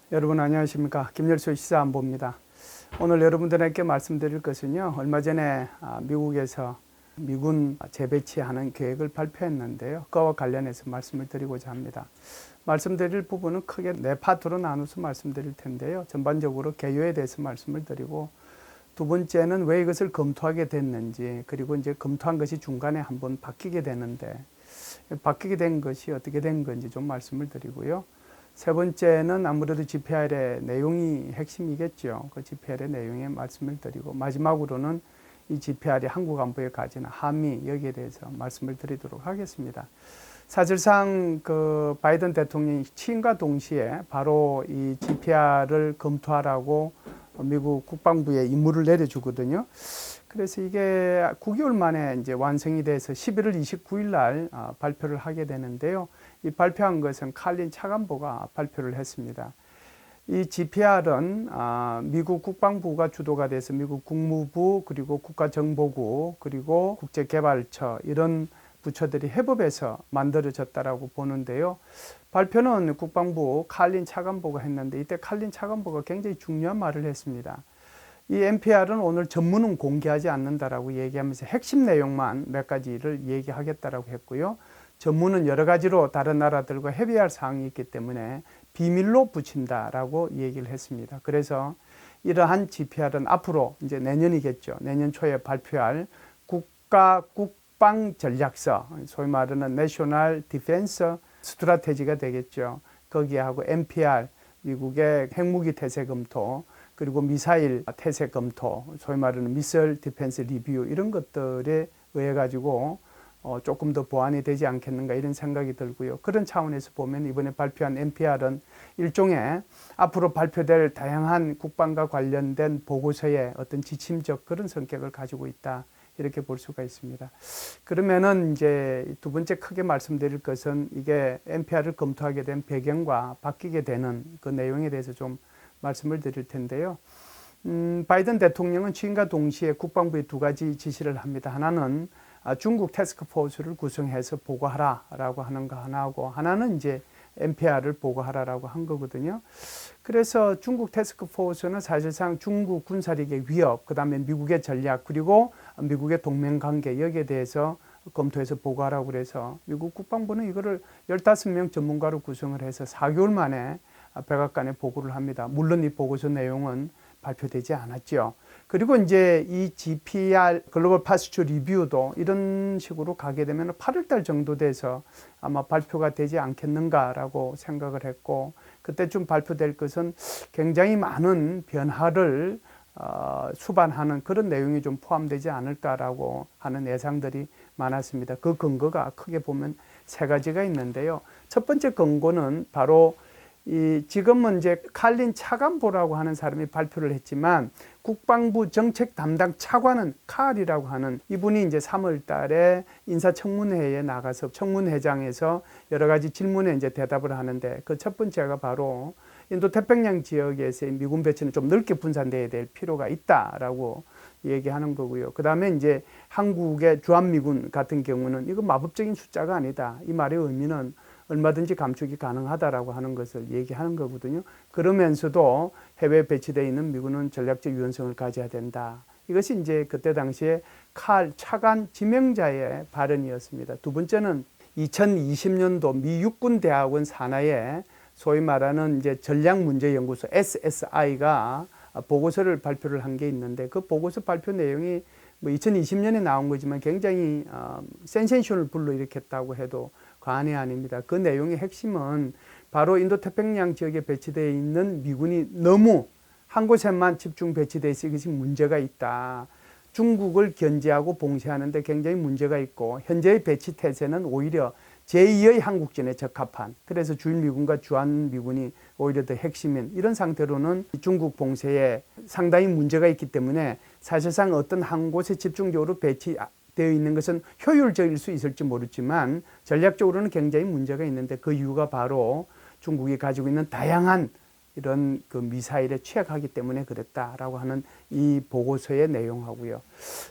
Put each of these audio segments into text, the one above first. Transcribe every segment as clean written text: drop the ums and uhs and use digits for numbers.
여러분 안녕하십니까. 김열수 시사안보입니다. 오늘 여러분들에게 말씀드릴 것은요. 얼마 전에 미국에서 미군 재배치하는 계획을 발표했는데요. 그와 관련해서 말씀을 드리고자 합니다. 말씀드릴 부분은 크게 네 파트로 나눠서 말씀드릴 텐데요. 전반적으로 개요에 대해서 말씀을 드리고, 두 번째는 왜 이것을 검토하게 됐는지, 그리고 이제 검토한 것이 중간에 한번 바뀌게 되는데 바뀌게 된 것이 어떻게 된 건지 좀 말씀을 드리고요. 세 번째는 아무래도 GPR의 내용이 핵심이겠죠. 그 GPR의 내용에 말씀을 드리고, 마지막으로는 이 GPR이 한국 안보에 가지는 함의, 여기에 대해서 말씀을 드리도록 하겠습니다. 사실상 그 바이든 대통령이 취임과 동시에 바로 이 GPR을 검토하라고 미국 국방부에 임무를 내려주거든요. 그래서 이게 9개월 만에 이제 완성이 돼서 11월 29일 날 발표를 하게 되는데요. 이 발표한 것은 칼린 차관보가 발표를 했습니다. 이 GPR은 미국 국방부가 주도가 돼서 미국 국무부, 그리고 국가정보국, 그리고 국제개발처, 이런 부처들이 협업해서 만들어졌다라고 보는데요. 발표는 국방부 칼린 차관보가 했는데, 이때 칼린 차관보가 굉장히 중요한 말을 했습니다. 이 NPR은 오늘 전문은 공개하지 않는다라고 얘기하면서 핵심 내용만 몇 가지를 얘기하겠다라고 했고요. 전문은 여러 가지로 다른 나라들과 협의할 사항이 있기 때문에 비밀로 붙인다라고 얘기를 했습니다. 그래서 이러한 GPR은 앞으로 이제 내년이겠죠. 내년 초에 발표할 국가 국방 전략서, 소위 말하는 내셔널 디펜스 스트라테지가 되겠죠. 거기하고 NPR, 미국의 핵무기 태세 검토, 그리고 미사일 태세 검토, 소위 말하는 미사일 디펜스 리뷰, 이런 것들에 의해 가지고 조금 더 보완이 되지 않겠는가, 이런 생각이 들고요. 그런 차원에서 보면 이번에 발표한 NPR은 일종의 앞으로 발표될 다양한 국방과 관련된 보고서의 어떤 지침적 그런 성격을 가지고 있다, 이렇게 볼 수가 있습니다. 그러면은 이제 두 번째 크게 말씀드릴 것은 이게 NPR을 검토하게 된 배경과 바뀌게 되는 그 내용에 대해서 좀 말씀을 드릴 텐데요. 바이든 대통령은 취임과 동시에 국방부에 두 가지 지시를 합니다. 하나는 중국 태스크포스를 구성해서 보고하라라고 하는 거 하나하고, 하나는 이제 NPR을 보고하라라고 한 거거든요. 그래서 중국 태스크포스는 사실상 중국 군사력의 위협, 그 다음에 미국의 전략, 그리고 미국의 동맹관계, 여기에 대해서 검토해서 보고하라고 그래서 미국 국방부는 이거를 15명 전문가로 구성을 해서 4개월 만에 백악관에 보고를 합니다. 물론 이 보고서 내용은 발표되지 않았죠. 그리고 이제 이 GPR 글로벌 파스처 리뷰도 이런 식으로 가게 되면 8월 달 정도 돼서 아마 발표가 되지 않겠는가라고 생각을 했고, 그때쯤 발표될 것은 굉장히 많은 변화를 수반하는 그런 내용이 좀 포함되지 않을까라고 하는 예상들이 많았습니다. 그 근거가 크게 보면 세 가지가 있는데요. 첫 번째 근거는 바로 지금은 이제 칼린 차관보라고 하는 사람이 발표를 했지만, 국방부 정책 담당 차관은 칼이라고 하는 이분이 이제 3월 달에 인사청문회에 나가서 청문회장에서 여러 가지 질문에 이제 대답을 하는데, 그 첫 번째가 바로 인도태평양 지역에서의 미군 배치는 좀 넓게 분산돼야 될 필요가 있다라고 얘기하는 거고요. 그 다음에 이제 한국의 주한미군 같은 경우는 이거 마법적인 숫자가 아니다. 이 말의 의미는 얼마든지 감축이 가능하다라고 하는 것을 얘기하는 거거든요. 그러면서도 해외에 배치되어 있는 미군은 전략적 유연성을 가져야 된다. 이것이 이제 그때 당시에 칼 차관 지명자의 발언이었습니다. 두 번째는 2020년도 미 육군대학원 산하에 소위 말하는 이제 전략문제연구소 SSI가 보고서를 발표를 한 게 있는데, 그 보고서 발표 내용이 뭐 2020년에 나온 거지만 굉장히 센세이션을 불러일으켰다고 해도 과언이 아닙니다. 그 내용의 핵심은 바로 인도태평양 지역에 배치되어 있는 미군이 너무 한 곳에만 집중 배치되어 있어 이것이 문제가 있다. 중국을 견제하고 봉쇄하는데 굉장히 문제가 있고, 현재의 배치 태세는 오히려 제2의 한국전에 적합한, 그래서 주일미군과 주한미군이 오히려 더 핵심인 이런 상태로는 중국 봉쇄에 상당히 문제가 있기 때문에 사실상 어떤 한 곳에 집중적으로 배치되어 있는 것은 효율적일 수 있을지 모르지만 전략적으로는 굉장히 문제가 있는데, 그 이유가 바로 중국이 가지고 있는 다양한 이런 그 미사일에 취약하기 때문에 그랬다라고 하는 이 보고서의 내용하고요.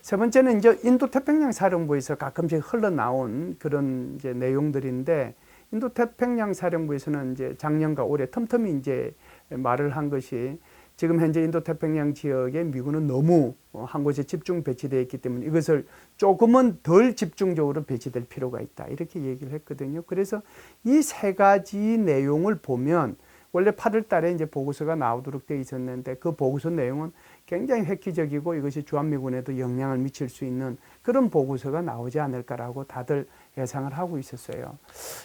세 번째는 이제 인도태평양 사령부에서 가끔씩 흘러나온 그런 이제 내용들인데, 인도태평양 사령부에서는 이제 작년과 올해 틈틈이 이제 말을 한 것이 지금 현재 인도태평양 지역에 미군은 너무 한 곳에 집중 배치되어 있기 때문에 이것을 조금은 덜 집중적으로 배치될 필요가 있다. 이렇게 얘기를 했거든요. 그래서 이 세 가지 내용을 보면 원래 8월 달에 이제 보고서가 나오도록 되어 있었는데 그 보고서 내용은 굉장히 획기적이고 이것이 주한미군에도 영향을 미칠 수 있는 그런 보고서가 나오지 않을까라고 다들 예상을 하고 있었어요.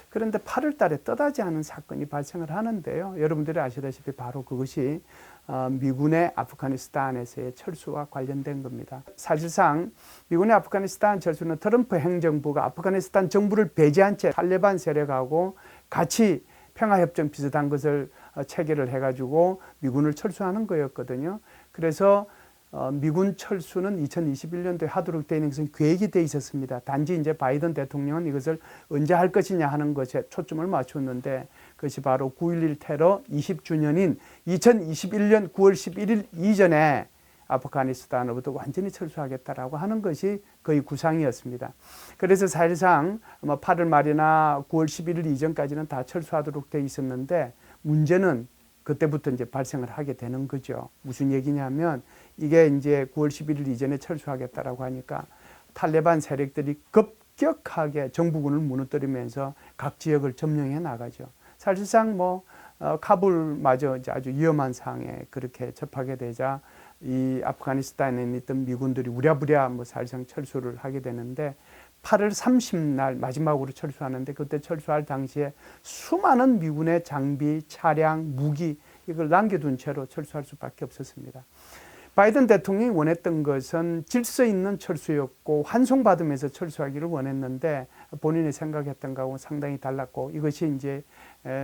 그런데 8월 달에 뜻하지 않은 사건이 발생을 하는데요. 여러분들이 아시다시피 바로 그것이 미군의 아프가니스탄에서의 철수와 관련된 겁니다. 사실상 미군의 아프가니스탄 철수는 트럼프 행정부가 아프가니스탄 정부를 배제한 채 탈레반 세력하고 같이 평화협정 비슷한 것을 체결을 해가지고 미군을 철수하는 거였거든요. 그래서 미군 철수는 2021년도에 하도록 되어 있는 것은 계획이 되어 있었습니다. 단지 이제 바이든 대통령은 이것을 언제 할 것이냐 하는 것에 초점을 맞췄는데 그것이 바로 9.11 테러 20주년인 2021년 9월 11일 이전에 아프가니스탄으로부터 완전히 철수하겠다라고 하는 것이 거의 구상이었습니다. 그래서 사실상 8월 말이나 9월 11일 이전까지는 다 철수하도록 되어 있었는데 문제는 그때부터 이제 발생을 하게 되는 거죠. 무슨 얘기냐면 이게 이제 9월 11일 이전에 철수하겠다라고 하니까 탈레반 세력들이 급격하게 정부군을 무너뜨리면서 각 지역을 점령해 나가죠. 사실상 카불마저 이제 아주 위험한 상황에 그렇게 접하게 되자 이 아프가니스탄에 있던 미군들이 우랴부랴 사실상 철수를 하게 되는데 8월 30날 마지막으로 철수하는데 그때 철수할 당시에 수많은 미군의 장비, 차량, 무기 이걸 남겨둔 채로 철수할 수밖에 없었습니다. 바이든 대통령이 원했던 것은 질서 있는 철수였고 환송받으면서 철수하기를 원했는데 본인이 생각했던 거하고 상당히 달랐고 이것이 이제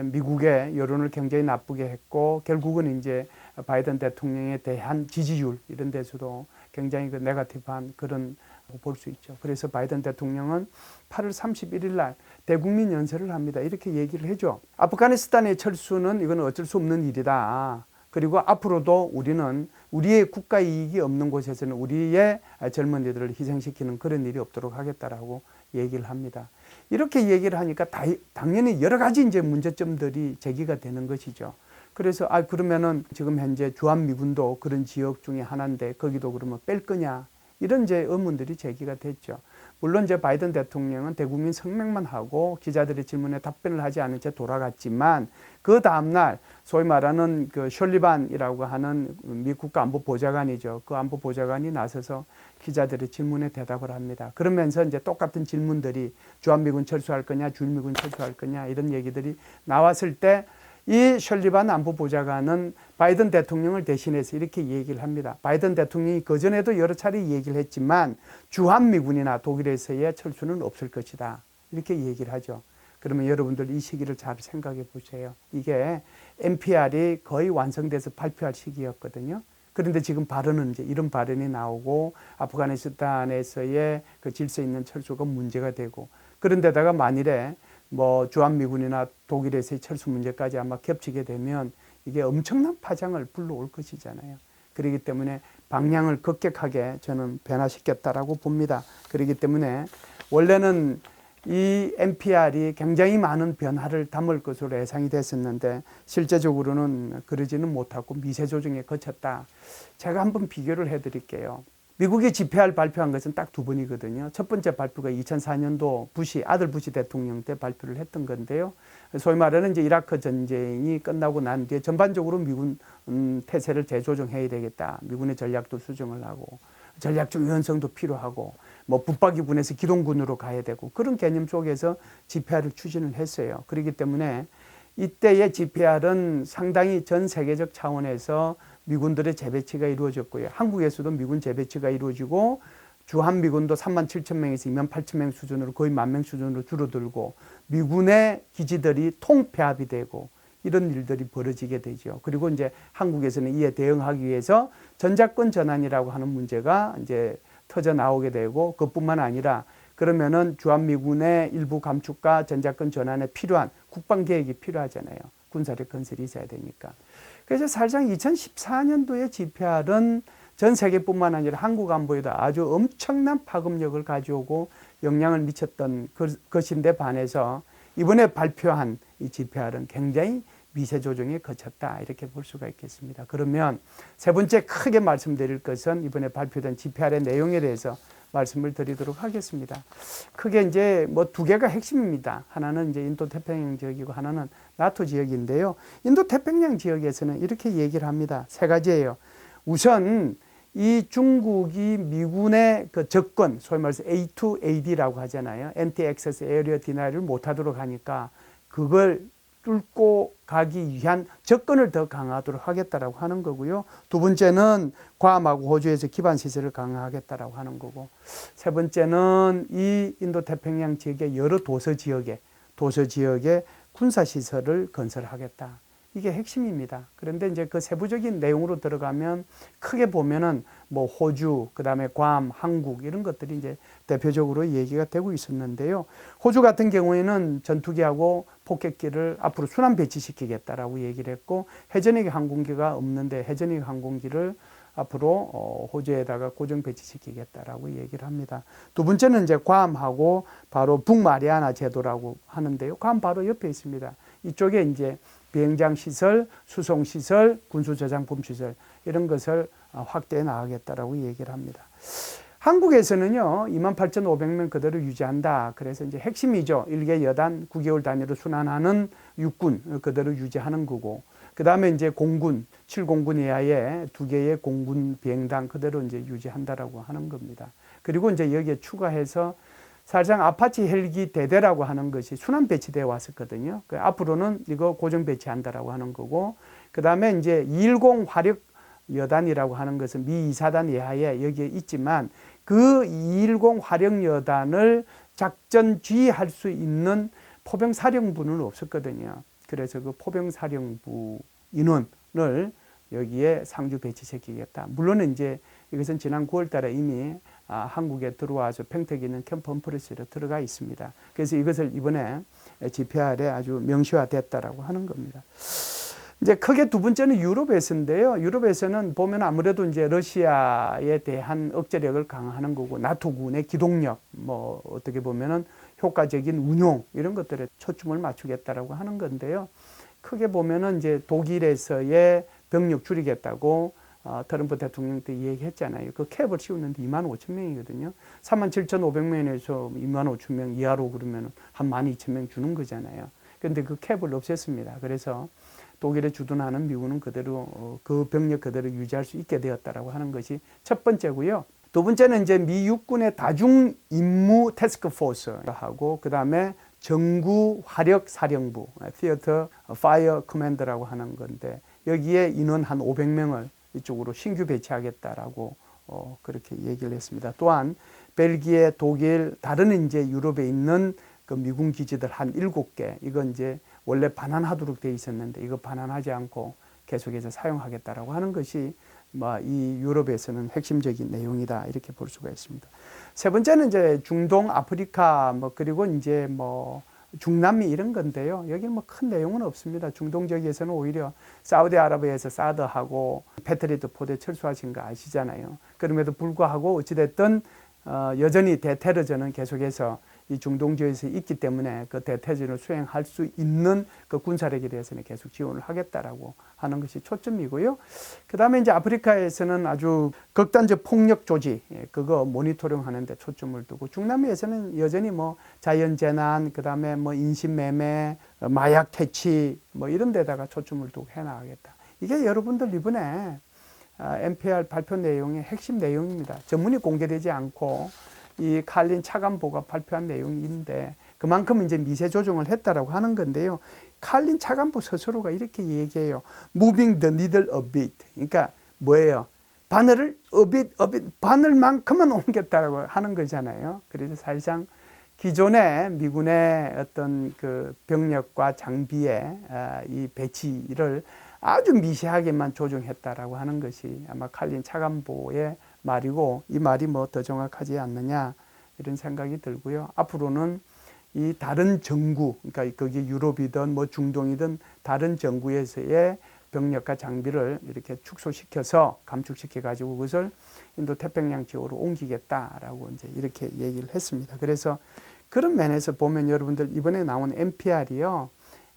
미국의 여론을 굉장히 나쁘게 했고 결국은 이제 바이든 대통령에 대한 지지율 이런 데서도 굉장히 네거티브한 그런 볼 수 있죠. 그래서 바이든 대통령은 8월 31일 날 대국민 연설을 합니다. 이렇게 얘기를 해줘. 아프가니스탄의 철수는 이건 어쩔 수 없는 일이다. 그리고 앞으로도 우리는 우리의 국가 이익이 없는 곳에서는 우리의 젊은이들을 희생시키는 그런 일이 없도록 하겠다라고 얘기를 합니다. 이렇게 얘기를 하니까 당연히 여러 가지 이제 문제점들이 제기가 되는 것이죠. 그래서 그러면은 지금 현재 주한미군도 그런 지역 중에 하나인데 거기도 그러면 뺄 거냐? 이런 이제 의문들이 제기가 됐죠. 물론 이제 바이든 대통령은 대국민 성명만 하고 기자들의 질문에 답변을 하지 않은 채 돌아갔지만 그 다음날 소위 말하는 그 셜리반이라고 하는 미 국가안보보좌관이죠. 그 안보보좌관이 나서서 기자들의 질문에 대답을 합니다. 그러면서 이제 똑같은 질문들이 주한미군 철수할 거냐, 주일미군 철수할 거냐 이런 얘기들이 나왔을 때 이 셜리반 안보보좌관은 바이든 대통령을 대신해서 이렇게 얘기를 합니다. 바이든 대통령이 그전에도 여러 차례 얘기를 했지만 주한미군이나 독일에서의 철수는 없을 것이다. 이렇게 얘기를 하죠. 그러면 여러분들 이 시기를 잘 생각해 보세요. 이게 NPR이 거의 완성돼서 발표할 시기였거든요. 그런데 지금 발언은 이제 이런 발언이 나오고 아프가니스탄에서의 그 질서 있는 철수가 문제가 되고 그런데다가 만일에 주한미군이나 독일에서의 철수 문제까지 아마 겹치게 되면 이게 엄청난 파장을 불러올 것이잖아요. 그렇기 때문에 방향을 급격하게 저는 변화시켰다라고 봅니다. 그렇기 때문에 원래는 이 NPR이 굉장히 많은 변화를 담을 것으로 예상이 됐었는데 실제적으로는 그러지는 못하고 미세 조정에 거쳤다. 제가 한번 비교를 해드릴게요. 미국이 GPR 발표한 것은 딱 두 번이거든요. 첫 번째 발표가 2004년도 아들 부시 대통령 때 발표를 했던 건데요. 소위 말하는 이제 이라크 전쟁이 끝나고 난 뒤에 전반적으로 미군 태세를 재조정해야 되겠다. 미군의 전략도 수정을 하고 전략적 유연성도 필요하고 붙박이군에서 기동군으로 가야 되고 그런 개념 속에서 GPR을 추진을 했어요. 그렇기 때문에 이때의 GPR은 상당히 전 세계적 차원에서 미군들의 재배치가 이루어졌고요. 한국에서도 미군 재배치가 이루어지고 주한미군도 37,000명에서 28,000명 수준으로 거의 10,000명 수준으로 줄어들고 미군의 기지들이 통폐합이 되고 이런 일들이 벌어지게 되죠. 그리고 이제 한국에서는 이에 대응하기 위해서 전작권 전환이라고 하는 문제가 이제 터져 나오게 되고 그뿐만 아니라 그러면은 주한미군의 일부 감축과 전작권 전환에 필요한 국방계획이 필요하잖아요. 군사력 건설이 있어야 되니까. 그래서 사실상 2014년도의 GPR은 전 세계뿐만 아니라 한국 안보에도 아주 엄청난 파급력을 가져오고 영향을 미쳤던 것인데 반해서 이번에 발표한 이 GPR은 굉장히 미세 조정이 거쳤다 이렇게 볼 수가 있겠습니다. 그러면 세 번째 크게 말씀드릴 것은 이번에 발표된 GPR의 내용에 대해서 말씀을 드리도록 하겠습니다. 크게 이제 뭐 두 개가 핵심입니다. 하나는 이제 인도 태평양 지역이고 하나는 나토 지역인데요. 인도 태평양 지역에서는 이렇게 얘기를 합니다. 세 가지예요. 우선 이 중국이 미군의 그 접근, 소위 말해서 A2AD라고 하잖아요. Anti-Access Area Denial을 못하도록 하니까 그걸 뚫고 가기 위한 접근을 더 강화하도록 하겠다라고 하는 거고요. 두 번째는 괌하고 호주에서 기반 시설을 강화하겠다라고 하는 거고, 세 번째는 이 인도 태평양 지역의 여러 도서 지역에 군사 시설을 건설하겠다. 이게 핵심입니다. 그런데 이제 그 세부적인 내용으로 들어가면 크게 보면은 뭐 호주, 그다음에 괌, 한국 이런 것들이 이제 대표적으로 얘기가 되고 있었는데요. 호주 같은 경우에는 전투기하고 폭격기를 앞으로 순환 배치시키겠다라고 얘기를 했고, 해전익 항공기가 없는데 해전익 항공기를 앞으로 호주에다가 고정 배치시키겠다라고 얘기를 합니다. 두 번째는 이제 괌하고 바로 북마리아나 제도라고 하는데요. 괌 바로 옆에 있습니다. 이쪽에 이제 비행장 시설, 수송 시설, 군수 저장품 시설 이런 것을 확대해 나가겠다라고 얘기를 합니다. 한국에서는요, 28,500명 그대로 유지한다. 그래서 이제 핵심이죠. 1개 여단 9개월 단위로 순환하는 육군 그대로 유지하는 거고, 그 다음에 이제 공군, 7공군 이하의 2개의 공군 비행단 그대로 이제 유지한다라고 하는 겁니다. 그리고 이제 여기에 추가해서 사실상 아파치 헬기 대대라고 하는 것이 순환 배치되어 왔었거든요. 앞으로는 이거 고정 배치한다라고 하는 거고, 그 다음에 이제 210 화력 여단이라고 하는 것은 미 2사단 이하에 여기에 있지만 그 210 화력 여단을 작전 지휘할 수 있는 포병 사령부는 없었거든요. 그래서 그 포병 사령부 인원을 여기에 상주 배치시키겠다. 물론 이제 이것은 지난 9월 달에 이미 한국에 들어와서 평택에 있는 캠프 홈프레스로 들어가 있습니다. 그래서 이것을 이번에 GPR에 아주 명시화됐다라고 하는 겁니다. 이제 크게 두 번째는 유럽에서인데요. 유럽에서는 보면 아무래도 이제 러시아에 대한 억제력을 강화하는 거고, 나토군의 기동력, 뭐 어떻게 보면은 효과적인 운용 이런 것들에 초점을 맞추겠다라고 하는 건데요. 크게 보면은 이제 독일에서의 병력 줄이겠다고 트럼프 대통령 때 얘기했잖아요. 그 캡을 씌우는데 25,000명이거든요. 37,500명에서 25,000명 이하로 그러면 한 12,000명 주는 거잖아요. 그런데 그 캡을 없앴습니다. 그래서 독일에 주둔하는 미군은 그대로 그 병력 그대로 유지할 수 있게 되었다라고 하는 것이 첫 번째고요. 두 번째는 이제 미 육군의 다중 임무 태스크 포스하고 그다음에 정구 화력 사령부, Theater Fire Command라고 하는 건데, 여기에 인원 한 500명을 이쪽으로 신규 배치하겠다라고 그렇게 얘기를 했습니다. 또한 벨기에, 독일, 다른 이제 유럽에 있는 그 미군 기지들 한 7개, 이건 이제 원래 반환하도록 돼 있었는데 이거 반환하지 않고 계속해서 사용하겠다라고 하는 것이 이 유럽에서는 핵심적인 내용이다 이렇게 볼 수가 있습니다. 세 번째는 이제 중동, 아프리카 그리고 이제 중남미 이런 건데요. 여기는 큰 내용은 없습니다. 중동 지역에서는 오히려 사우디아라비아에서 사드하고 패트리어트 포대 철수하신 거 아시잖아요. 그럼에도 불구하고 어찌됐든 여전히 대테러전은 계속해서 이 중동 지역에서 있기 때문에 그 대테러전을 수행할 수 있는 그 군사력에 대해서는 계속 지원을 하겠다라고 하는 것이 초점이고요. 그 다음에 이제 아프리카에서는 아주 극단적 폭력 조지, 그거 모니터링 하는데 초점을 두고, 중남미에서는 여전히 자연재난, 그 다음에 인신매매, 마약 퇴치, 이런 데다가 초점을 두고 해나가겠다. 이게 여러분들 이번에 NPR 발표 내용의 핵심 내용입니다. 전문이 공개되지 않고 이 칼린 차관보가 발표한 내용인데 그만큼 이제 미세 조정을 했다라고 하는 건데요. 칼린 차관보 스스로가 이렇게 얘기해요. Moving the needle a bit. 그러니까 뭐예요? 바늘을 a bit, 바늘만큼은 옮겼다라고 하는 거잖아요. 그래서 사실상 기존의 미군의 어떤 그 병력과 장비의 이 배치를 아주 미세하게만 조정했다라고 하는 것이 아마 칼린 차관보의 말이고, 이 말이 더 정확하지 않느냐 이런 생각이 들고요. 앞으로는 이 다른 정구, 그러니까 거기 유럽이든 중동이든 다른 정구에서의 병력과 장비를 이렇게 축소시켜서 감축시켜 가지고 그것을 인도 태평양 지역으로 옮기겠다라고 이제 이렇게 얘기를 했습니다. 그래서 그런 면에서 보면 여러분들 이번에 나온 NPR이요.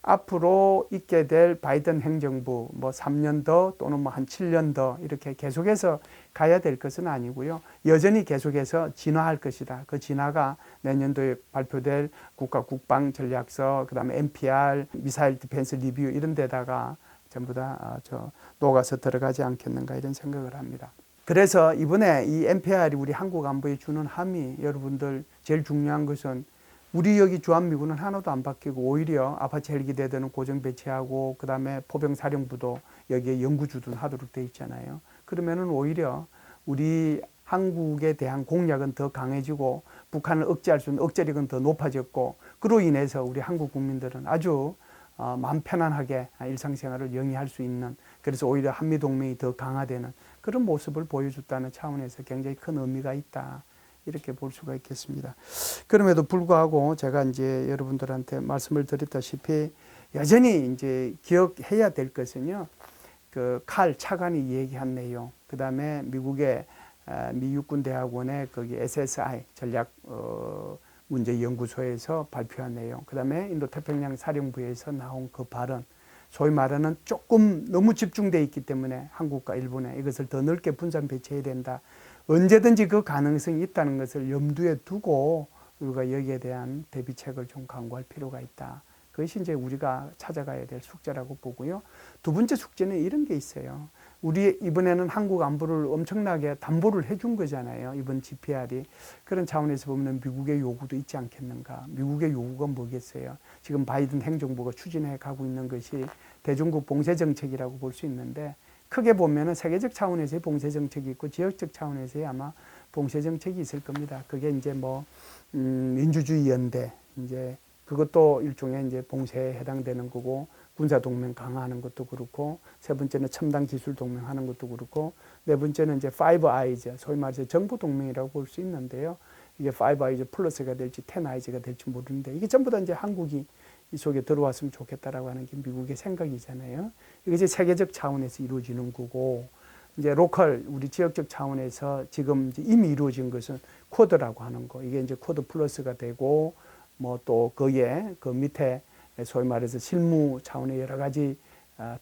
앞으로 있게 될 바이든 행정부 뭐 3년 더 또는 뭐 한 7년 더 이렇게 계속해서 가야 될 것은 아니고요. 여전히 계속해서 진화할 것이다. 그 진화가 내년도에 발표될 국가 국방 전략서, 그다음에 NPR, 미사일 디펜스 리뷰 이런 데다가 전부 다 녹아서 들어가지 않겠는가 이런 생각을 합니다. 그래서 이번에 이 NPR이 우리 한국 안보에 주는 함의, 여러분들 제일 중요한 것은 우리 여기 주한미군은 하나도 안 바뀌고 오히려 아파치 헬기 대대는 고정 배치하고 그다음에 포병사령부도 여기에 연구주둔 하도록 돼 있잖아요. 그러면은 오히려 우리 한국에 대한 공약은 더 강해지고 북한을 억제할 수 있는 억제력은 더 높아졌고, 그로 인해서 우리 한국 국민들은 아주 마음 편안하게 일상생활을 영위할 수 있는, 그래서 오히려 한미동맹이 더 강화되는 그런 모습을 보여줬다는 차원에서 굉장히 큰 의미가 있다, 이렇게 볼 수가 있겠습니다. 그럼에도 불구하고 제가 이제 여러분들한테 말씀을 드렸다시피 여전히 이제 기억해야 될 것은요, 그 칼 차관이 얘기한 내용, 그 다음에 미국의 미 육군대학원의 거기 SSI 전략 문제연구소에서 발표한 내용, 그 다음에 인도태평양 사령부에서 나온 그 발언, 소위 말하는 조금 너무 집중되어 있기 때문에 한국과 일본에 이것을 더 넓게 분산 배치해야 된다. 언제든지 그 가능성이 있다는 것을 염두에 두고 우리가 여기에 대한 대비책을 좀 강구할 필요가 있다. 그것이 이제 우리가 찾아가야 될 숙제라고 보고요. 두 번째 숙제는 이런 게 있어요. 우리 이번에는 한국 안보를 엄청나게 담보를 해준 거잖아요. 이번 GPR이. 그런 차원에서 보면 미국의 요구도 있지 않겠는가. 미국의 요구가 뭐겠어요. 지금 바이든 행정부가 추진해 가고 있는 것이 대중국 봉쇄 정책이라고 볼 수 있는데, 크게 보면은 세계적 차원에서의 봉쇄 정책이 있고 지역적 차원에서의 아마 봉쇄 정책이 있을 겁니다. 그게 이제 뭐 민주주의 연대, 이제 그것도 일종의 이제 봉쇄에 해당되는 거고, 군사 동맹 강화하는 것도 그렇고, 세 번째는 첨단 기술 동맹 하는 것도 그렇고, 네 번째는 이제 파이브 아이즈, 소위 말해서 정보 동맹이라고 볼 수 있는데요. 이게 파이브 아이즈 플러스가 될지 텐 아이즈가 될지 모르는데, 이게 전부 다 이제 한국이 이 속에 들어왔으면 좋겠다라고 하는 게 미국의 생각이잖아요. 이게 이제 세계적 차원에서 이루어지는 거고, 이제 로컬, 우리 지역적 차원에서 지금 이제 이미 이루어진 것은 쿼드라고 하는 거. 이게 이제 쿼드 플러스가 되고, 뭐 또 거기에 그 밑에 소위 말해서 실무 차원의 여러 가지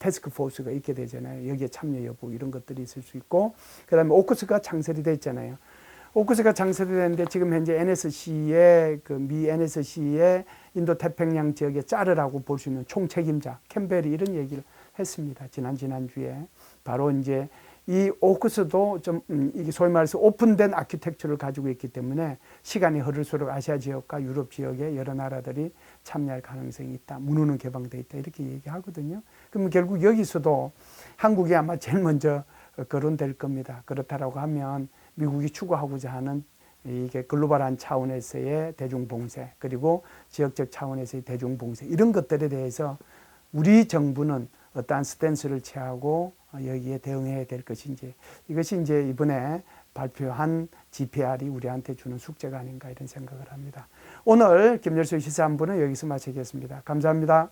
태스크 포스가 있게 되잖아요. 여기에 참여 여부 이런 것들이 있을 수 있고, 그 다음에 오쿠스가 창설이 됐잖아요. 오쿠스가 창설이 됐는데 지금 현재 NSC의 그 미 NSC의 인도 태평양 지역의 짜르라고 볼 수 있는 총책임자 캠벨이 이런 얘기를 했습니다. 지난주에 바로 이제 이 오쿠스도 좀 이게 소위 말해서 오픈된 아키텍처를 가지고 있기 때문에 시간이 흐를수록 아시아 지역과 유럽 지역의 여러 나라들이 참여할 가능성이 있다. 문호는 개방돼 있다. 이렇게 얘기하거든요. 그럼 결국 여기서도 한국이 아마 제일 먼저 거론될 겁니다. 그렇다라고 하면 미국이 추구하고자 하는 이게 글로벌한 차원에서의 대중봉쇄, 그리고 지역적 차원에서의 대중봉쇄, 이런 것들에 대해서 우리 정부는 어떠한 스탠스를 취하고 여기에 대응해야 될 것인지, 이것이 이제 이번에 발표한 GPR이 우리한테 주는 숙제가 아닌가 이런 생각을 합니다. 오늘 김열수의 시사한부는 여기서 마치겠습니다. 감사합니다.